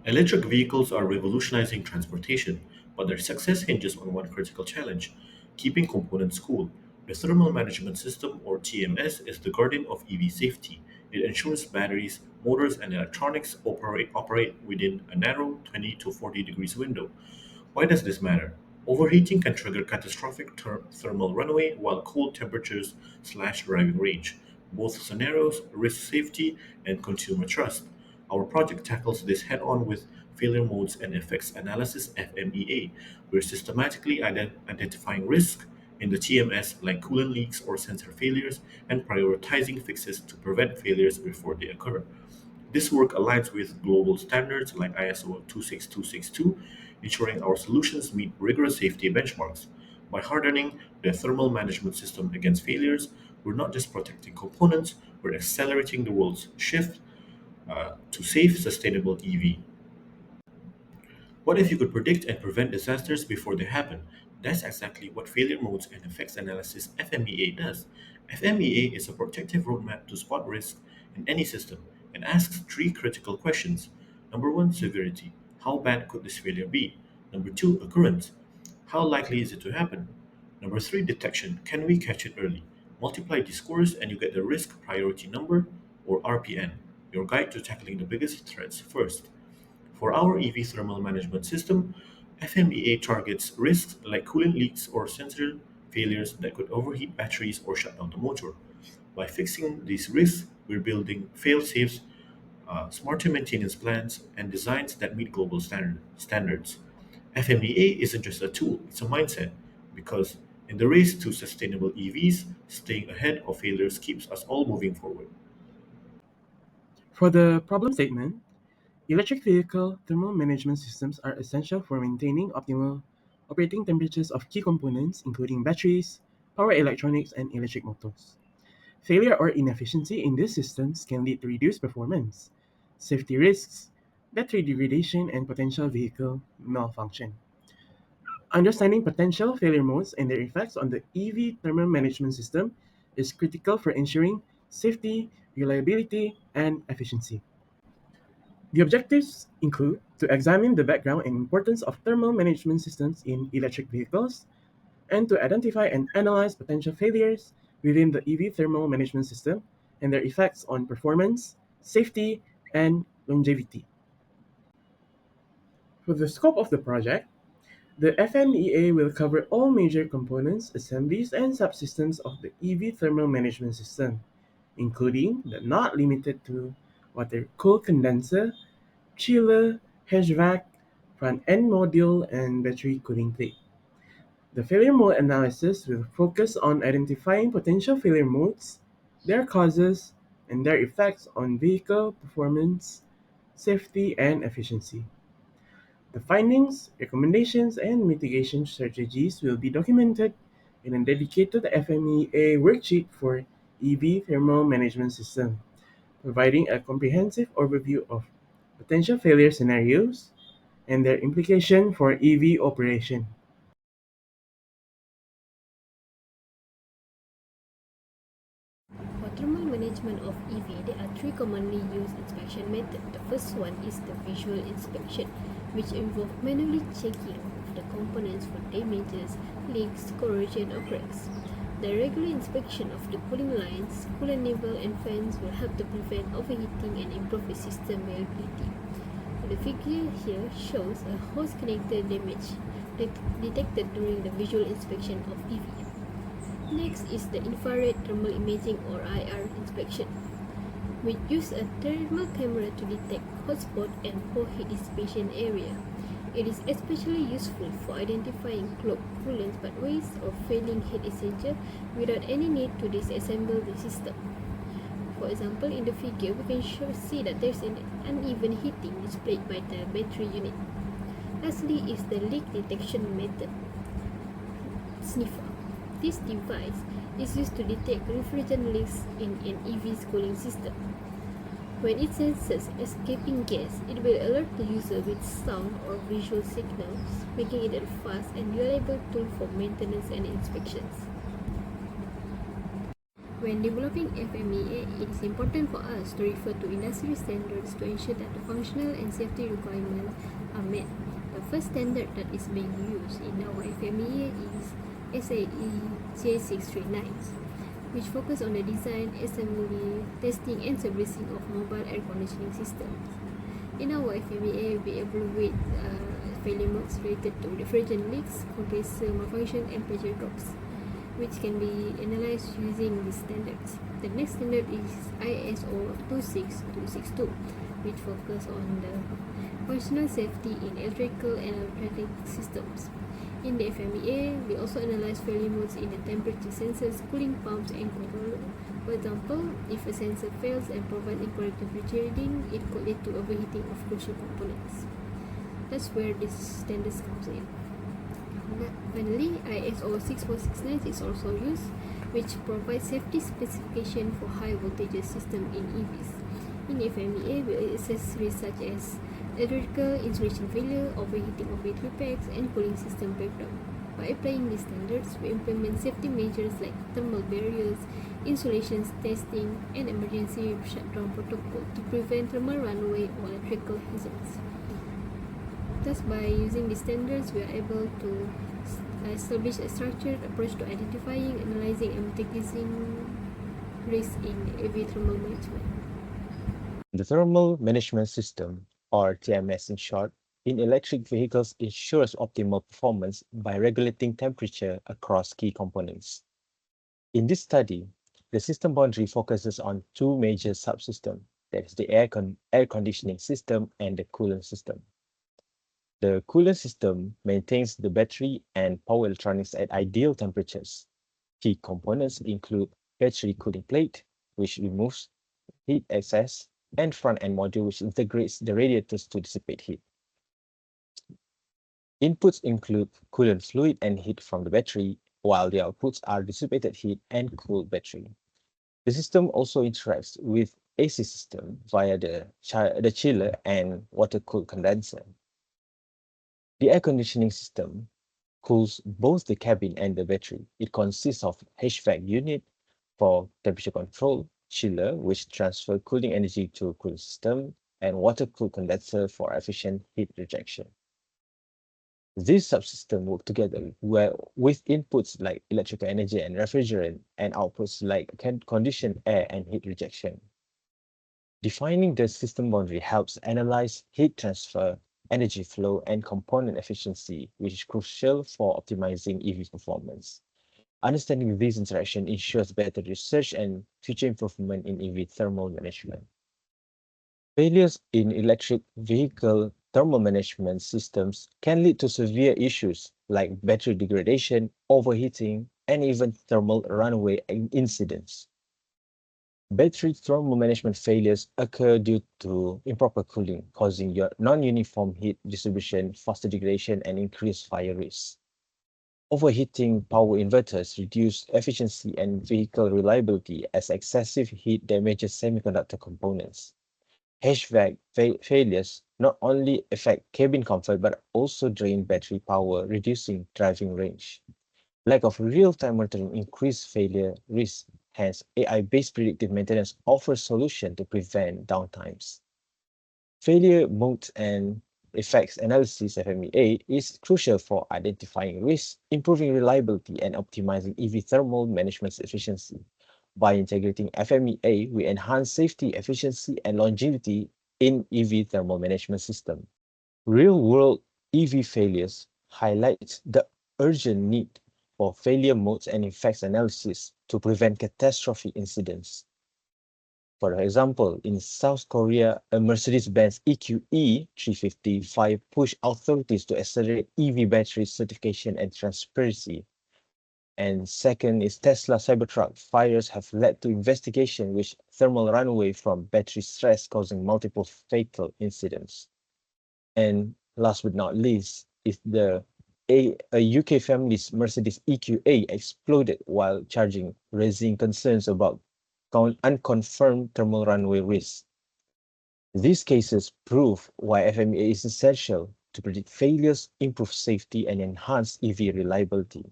Electric vehicles are revolutionizing transportation, but their success hinges on one critical challenge: keeping components cool. The Thermal Management System, or TMS, is the guardian of EV safety. It ensures batteries, motors, and electronics operate within a narrow 20 to 40 degrees window. Why does this matter? Overheating can trigger catastrophic thermal runaway, while cold temperatures slash driving range. Both scenarios risk safety and consumer trust. Our project tackles this head on with failure modes and effects analysis FMEA. We're systematically identifying risks in the TMS like coolant leaks or sensor failures and prioritizing fixes to prevent failures before they occur. This work aligns with global standards like ISO 26262, ensuring our solutions meet rigorous safety benchmarks. By hardening the thermal management system against failures, we're not just protecting components, we're accelerating the world's shift to safe, sustainable EV. What if you could predict and prevent disasters before they happen? That's exactly what failure modes and effects analysis FMEA does. FMEA is a protective roadmap to spot risk in any system and asks three critical questions. Number one, severity. How bad could this failure be? Number two, occurrence. How likely is it to happen? Number three, detection. Can we catch it early? Multiply these scores and you get the risk priority number, or RPN, your guide to tackling the biggest threats first. For our EV thermal management system, FMEA targets risks like coolant leaks or sensor failures that could overheat batteries or shut down the motor. By fixing these risks, we're building fail-safe, smarter maintenance plans, and designs that meet global standards. FMEA isn't just a tool, it's a mindset, because in the race to sustainable EVs, staying ahead of failures keeps us all moving forward. For the problem statement, electric vehicle thermal management systems are essential for maintaining optimal operating temperatures of key components, including batteries, power electronics, and electric motors. Failure or inefficiency in these systems can lead to reduced performance, safety risks, battery degradation, and potential vehicle malfunction. Understanding potential failure modes and their effects on the EV thermal management system is critical for ensuring safety, reliability, and efficiency. The objectives include to examine the background and importance of thermal management systems in electric vehicles and to identify and analyze potential failures within the EV thermal management system and their effects on performance, safety, and longevity. For the scope of the project, the FMEA will cover all major components, assemblies, and subsystems of the EV thermal management system, including but not limited to water cooled condenser, chiller, HVAC, front-end module, and battery cooling plate. The failure mode analysis will focus on identifying potential failure modes, their causes, and their effects on vehicle performance, safety, and efficiency. The findings, recommendations, and mitigation strategies will be documented in a dedicated FMEA worksheet for EV thermal management system, providing a comprehensive overview of potential failure scenarios and their implication for EV operation. For thermal management of EV, there are three commonly used inspection methods. The first one is the visual inspection, which involves manually checking the components for damages, leaks, corrosion, or cracks. The regular inspection of the cooling lines, coolant level, and fans will help to prevent overheating and improve the system reliability. The figure here shows a hose connector damage detected during the visual inspection of EV. Next is the infrared thermal imaging, or IR inspection. We use a thermal camera to detect hotspot and poor heat dissipation area. It is especially useful for identifying clogged coolant pathways or failing heat exchanger without any need to disassemble the system. For example, in the figure, we can see that there is an uneven heating displayed by the battery unit. Lastly is the leak detection method, sniffer. This device is used to detect refrigerant leaks in an EV's cooling system. When it senses escaping gas, it will alert the user with sound or visual signals, making it a fast and reliable tool for maintenance and inspections. When developing FMEA, it is important for us to refer to industry standards to ensure that the functional and safety requirements are met. The first standard that is being used in our FMEA is SAE J639, which focus on the design, assembly, testing, and servicing of mobile air conditioning systems. In our FMEA, we evaluate failure modes related to refrigerant leaks, compressor malfunction, and pressure drops, which can be analyzed using these standards. The next standard is ISO 26262, which focus on the functional safety in electrical and electronic systems. In the FMEA, we also analyze failure modes in the temperature sensors, cooling pumps, and controller. For example, if a sensor fails and provides incorrect temperature reading, it could lead to overheating of crucial components. That's where this standards comes in. Finally, ISO 6469 is also used, which provides safety specification for high voltage system in EVs. In FMEA, we assess risks such as electrical insulation failure, overheating of battery packs, and cooling system breakdown. By applying these standards, we implement safety measures like thermal barriers, insulation testing, and emergency shutdown protocol to prevent thermal runaway or electrical hazards. Thus, by using these standards, we are able to establish a structured approach to identifying, analyzing, and mitigating risks in AV thermal management. The thermal management system, or TMS in short, in electric vehicles ensures optimal performance by regulating temperature across key components. In this study, the system boundary focuses on two major subsystems, that is the air conditioning system and the coolant system. The coolant system maintains the battery and power electronics at ideal temperatures. Key components include battery cooling plate, which removes heat excess, and front-end module, which integrates the radiators to dissipate heat. Inputs include coolant fluid and heat from the battery, while the outputs are dissipated heat and cooled battery. The system also interacts with AC system via the chiller and water-cooled condenser. The air conditioning system cools both the cabin and the battery. It consists of HVAC unit for temperature control, chiller, which transfer cooling energy to cooling system, and water-cooled condenser for efficient heat rejection. These subsystems work together with inputs like electrical energy and refrigerant and outputs like conditioned air and heat rejection. Defining the system boundary helps analyze heat transfer, energy flow, and component efficiency, which is crucial for optimizing EV performance. Understanding these interactions ensures better research and future improvement in EV thermal management. Failures in electric vehicle thermal management systems can lead to severe issues like battery degradation, overheating, and even thermal runaway incidents. Battery thermal management failures occur due to improper cooling, causing non-uniform heat distribution, faster degradation, and increased fire risk. Overheating power inverters reduce efficiency and vehicle reliability as excessive heat damages semiconductor components. HVAC failures not only affect cabin comfort but also drain battery power, reducing driving range. Lack of real-time monitoring increases failure risk. Hence, AI-based predictive maintenance offers solutions to prevent downtimes. Failure modes and effects analysis FMEA is crucial for identifying risks, improving reliability, and optimizing EV thermal management efficiency. By integrating FMEA, we enhance safety, efficiency, and longevity in EV thermal management system. Real-world EV failures highlight the urgent need for failure modes and effects analysis to prevent catastrophic incidents. For example, in South Korea, a Mercedes-Benz EQE 355 pushed authorities to accelerate EV battery certification and transparency. And second is Tesla Cybertruck fires have led to investigation with thermal runaway from battery stress causing multiple fatal incidents. And last but not least is a UK family's Mercedes EQA exploded while charging, raising concerns about unconfirmed thermal runaway risks. These cases prove why FMEA is essential to predict failures, improve safety, and enhance EV reliability.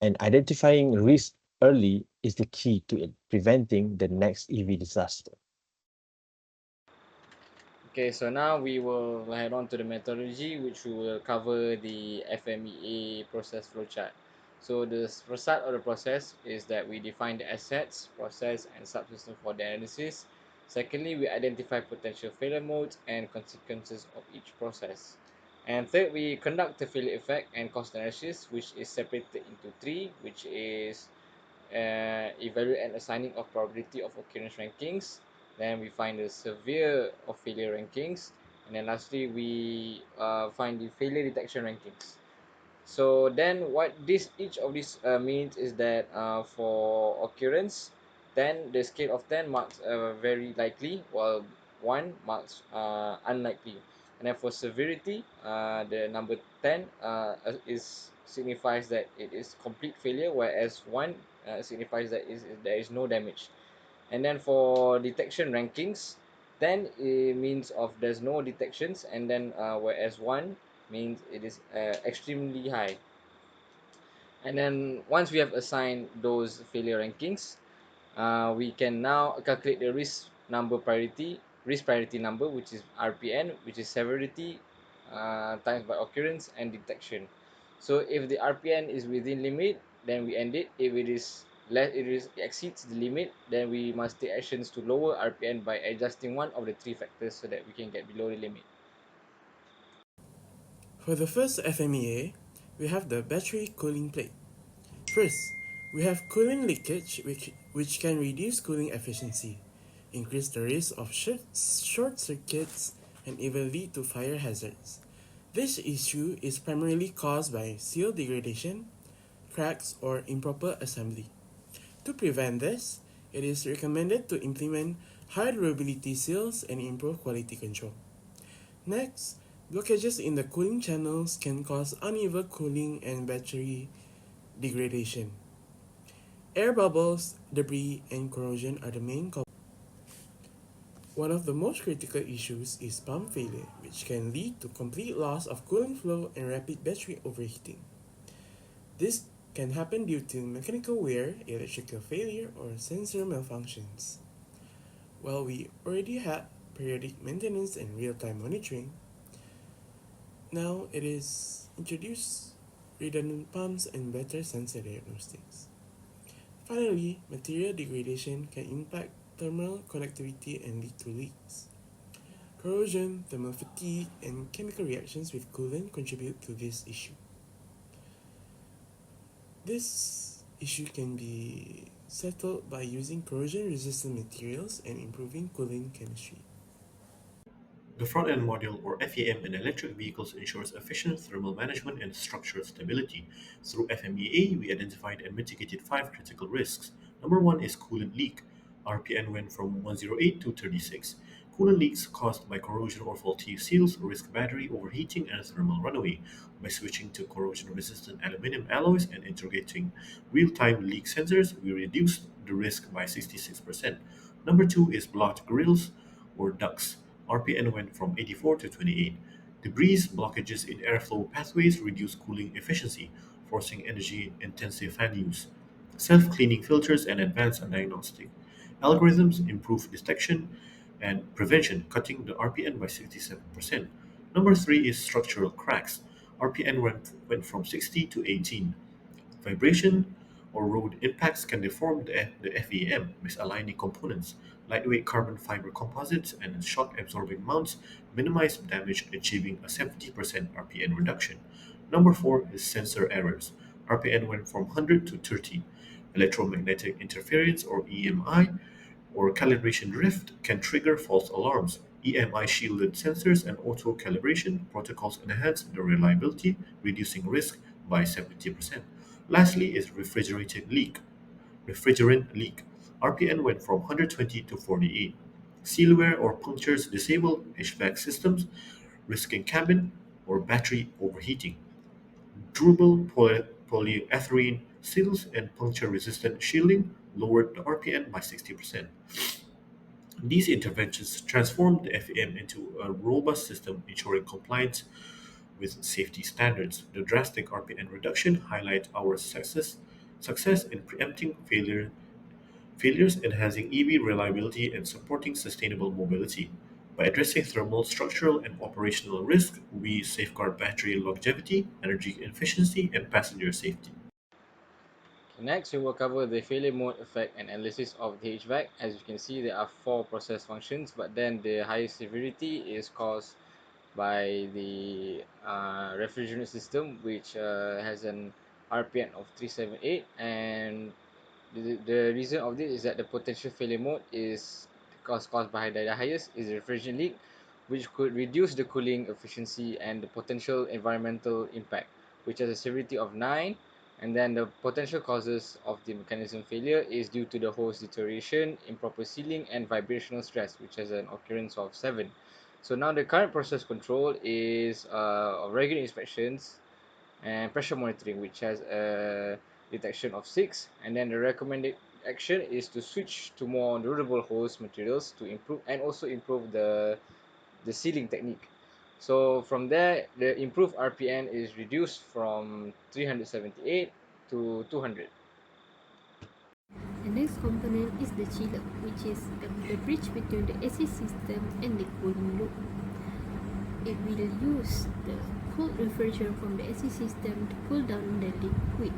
And identifying risks early is the key to preventing the next EV disaster. Okay, so now we will head on to the methodology, which we will cover the FMEA process flowchart. So the first start of the process is that we define the assets, process, and subsystem for the analysis. Secondly, we identify potential failure modes and consequences of each process. And third, we conduct the failure effect and cost analysis, which is separated into three, which is evaluate and assigning of probability of occurrence rankings. Then we find the severe of failure rankings, and then lastly we find the failure detection rankings. So then what this each of these means is that for occurrence, 10, the scale of 10 marks very likely, while 1 marks unlikely. And then for severity, the number 10 is signifies that it is complete failure, whereas 1 signifies that there is no damage. And then for detection rankings, 10 it means of there's no detections, and then whereas 1 means it is extremely high. And then once we have assigned those failure rankings, we can now calculate the risk priority number, which is RPN, which is severity times by occurrence and detection. So if the RPN is within limit, then we end it. If it is less, it exceeds the limit, then we must take actions to lower RPN by adjusting one of the three factors so that we can get below the limit. For the first FMEA, we have the battery cooling plate. First, we have coolant leakage, which can reduce cooling efficiency, increase the risk of short circuits, and even lead to fire hazards. This issue is primarily caused by seal degradation, cracks, or improper assembly. To prevent this, it is recommended to implement high durability seals and improve quality control. Next, blockages in the cooling channels can cause uneven cooling and battery degradation. Air bubbles, debris, and corrosion are the main culprits. One of the most critical issues is pump failure, which can lead to complete loss of cooling flow and rapid battery overheating. This can happen due to mechanical wear, electrical failure, or sensor malfunctions. While we already have periodic maintenance and real-time monitoring, now it is introduced redundant pumps and better sensor diagnostics. Finally, material degradation can impact thermal conductivity and lead to leaks. Corrosion, thermal fatigue, and chemical reactions with coolant contribute to this issue. This issue can be settled by using corrosion resistant materials and improving coolant chemistry. The front-end module, or FEM, in electric vehicles ensures efficient thermal management and structural stability. Through FMEA, we identified and mitigated five critical risks. Number one is coolant leak. RPN went from 108 to 36. Coolant leaks caused by corrosion or faulty seals risk battery overheating and thermal runaway. By switching to corrosion-resistant aluminum alloys and integrating real-time leak sensors, we reduced the risk by 66%. Number two is blocked grills or ducts. RPN went from 84 to 28. Debris blockages in airflow pathways reduce cooling efficiency, forcing energy-intensive fan use. Self-cleaning filters and advanced diagnostic algorithms improve detection and prevention, cutting the RPN by 67%. Number three is structural cracks. RPN went from 60 to 18. Vibration or road impacts can deform the FEM, misaligning components. Lightweight carbon fiber composites and shock absorbing mounts minimize damage, achieving a 70% RPN reduction. Number four is sensor errors. RPN went from 100 to 30. Electromagnetic interference, or EMI, or calibration drift can trigger false alarms. EMI shielded sensors and auto calibration protocols enhance the reliability, reducing risk by 70%. Lastly is refrigerant leak. RPN went from 120 to 48. Seal wear or punctures disable HVAC systems, risking cabin or battery overheating. Durable polyethylene seals and puncture-resistant shielding lowered the RPN by 60%. These interventions transformed the FEM into a robust system, ensuring compliance with safety standards. The drastic RPN reduction highlight our success in preempting failure failures enhancing EV reliability and supporting sustainable mobility. By addressing thermal, structural, and operational risk, we safeguard battery longevity, energy efficiency, and passenger safety. Next, we will cover the failure mode effect and analysis of the HVAC. As you can see, there are four process functions, but then the highest severity is caused by the refrigerant system, which has an RPN of 378, and the reason of this is that the potential failure mode is caused by the highest is the refrigerant leak, which could reduce the cooling efficiency and the potential environmental impact, which has a severity of 9. And then the potential causes of the mechanism failure is due to the hose deterioration, improper sealing, and vibrational stress, which has an occurrence of 7. So now the current process control is of regular inspections and pressure monitoring, which has a detection of 6. And then the recommended action is to switch to more durable hose materials to improve and also improve the sealing technique. So from there, the improved RPN is reduced from 378 to 200. The next component is the chiller, which is the bridge between the AC system and the cooling loop. It will use the cold refrigerant from the AC system to cool down the liquid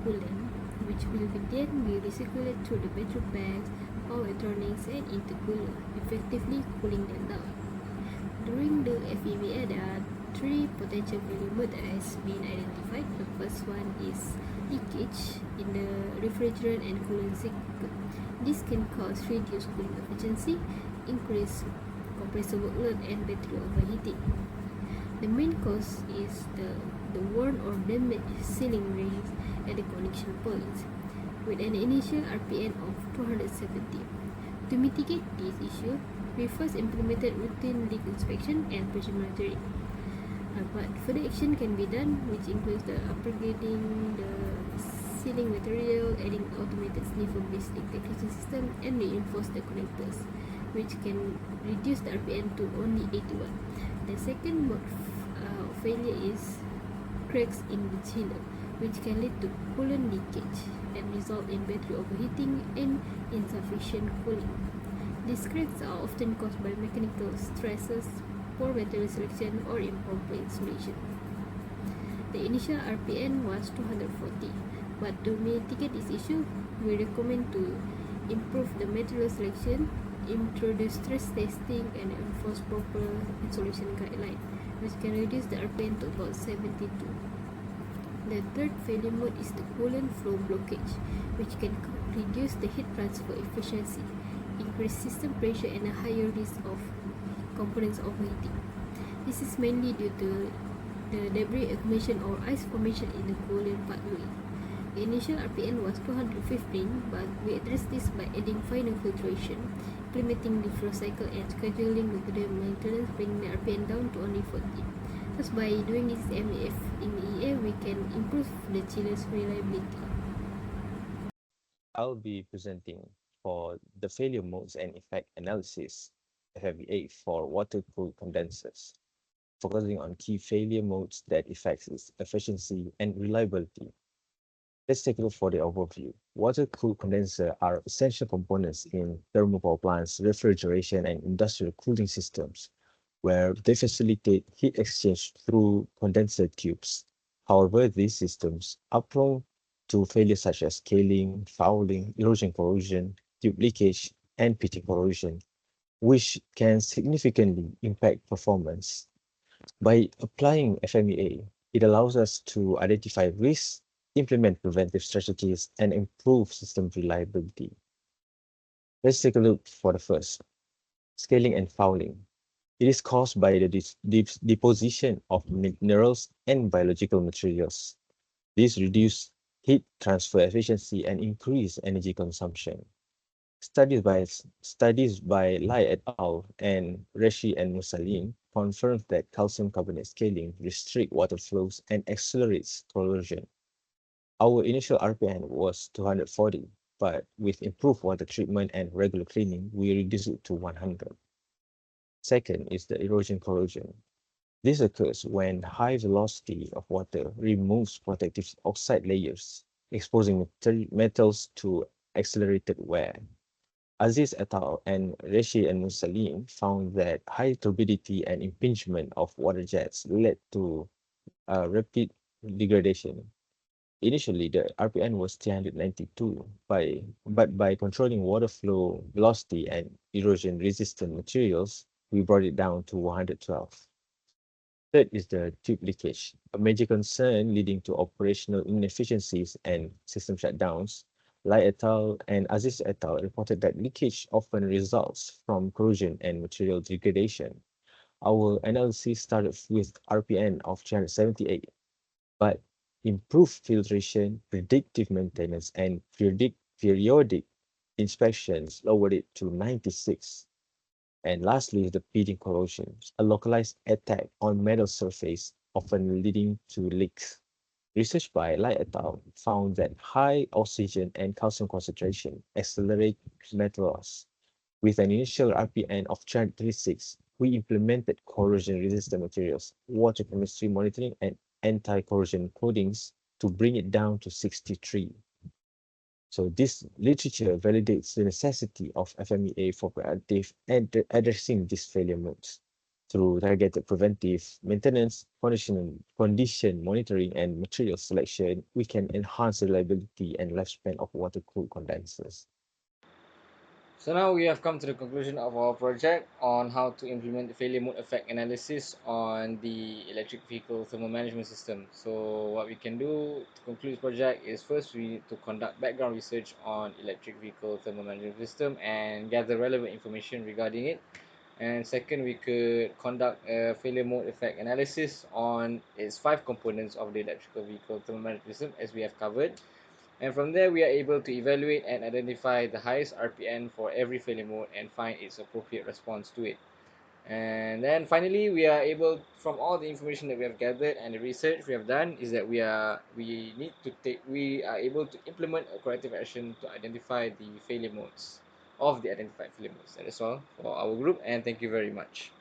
coolant, which will then be recirculated through the battery packs, power electronics, and intercooler, effectively cooling them down. During the FMEA, there are three potential failure modes that has been identified. The first one is leakage in the refrigerant and coolant cycle. This can cause reduced cooling efficiency, increased compressor workload, and battery overheating. The main cause is the worn or damaged sealing rings at the connection points, with an initial RPN of 270. To mitigate this issue, we first implemented routine leak inspection and pressure monitoring. But further action can be done, which includes the upgrading the sealing material, adding automated sniffer-based leak detection system, and reinforce the connectors, which can reduce the RPM to only 81. The second mode of failure is cracks in the chiller, which can lead to coolant leakage and result in battery overheating and insufficient cooling. These cracks are often caused by mechanical stresses, poor material selection, or improper insulation. The initial RPN was 240, but to mitigate this issue, we recommend to improve the material selection, introduce stress testing, and enforce proper insulation guideline, which can reduce the RPN to about 72. The third failure mode is the coolant flow blockage, which can reduce the heat transfer efficiency, increase system pressure, and a higher risk of components overheating. This is mainly due to the debris accumulation or ice formation in the coolant pathway. The initial RPN was 215, but we addressed this by adding final filtration, implementing the flow cycle, and scheduling regular maintenance, bringing the RPN down to only 40. Thus, by doing this FMEA, we can improve the chiller's reliability. I'll be presenting for the failure modes and effect analysis FMEA for water-cooled condensers, focusing on key failure modes that affect its efficiency and reliability. Let's take a look for the overview. Water-cooled condensers are essential components in thermal power plants, refrigeration, and industrial cooling systems, where they facilitate heat exchange through condenser tubes. However, these systems are prone to failures such as scaling, fouling, erosion corrosion, tube leakage, and pitting corrosion, which can significantly impact performance. By applying FMEA, it allows us to identify risks, implement preventive strategies, and improve system reliability. Let's take a look for the first, scaling and fouling. It is caused by the deposition of minerals and biological materials. These reduce heat transfer efficiency and increase energy consumption. Studies by Lai et al. And Reshi and Mussalin confirmed that calcium carbonate scaling restricts water flows and accelerates corrosion. Our initial RPN was 240, but with improved water treatment and regular cleaning, we reduced it to 100. Second is the erosion corrosion. This occurs when high velocity of water removes protective oxide layers, exposing metals to accelerated wear. Aziz et al. And Reshi and Mussalim found that high turbidity and impingement of water jets led to rapid degradation. Initially, the RPN was 392, but by controlling water flow velocity and erosion-resistant materials, we brought it down to 112. Third is the tube leakage, a major concern leading to operational inefficiencies and system shutdowns. Lai et al. And Aziz et al. Reported that leakage often results from corrosion and material degradation. Our analysis started with RPN of 378, but improved filtration, predictive maintenance, and periodic inspections lowered it to 96. And lastly, the beading corrosion, a localized attack on metal surface, often leading to leaks. Research by Lai et al. Found that high oxygen and calcium concentration accelerate metal loss. With an initial RPN of 336, we implemented corrosion-resistant materials, water chemistry monitoring, and anti-corrosion coatings to bring it down to 63. So this literature validates the necessity of FMEA for proactive and addressing these failure modes. Through targeted preventive maintenance, condition monitoring, and material selection, we can enhance the reliability and lifespan of water-cooled condensers. So now we have come to the conclusion of our project on how to implement the failure mode effect analysis on the electric vehicle thermal management system. So what we can do to conclude this project is first we need to conduct background research on electric vehicle thermal management system and gather relevant information regarding it. And second, we could conduct a failure mode effect analysis on its five components of the electrical vehicle thermal management system as we have covered. And from there, we are able to evaluate and identify the highest RPN for every failure mode and find its appropriate response to it. And then finally, we are able, from all the information that we have gathered and the research we have done, is that we are able to implement a corrective action to identify the failure modes of the identified failure modes. That is all for our group, and thank you very much.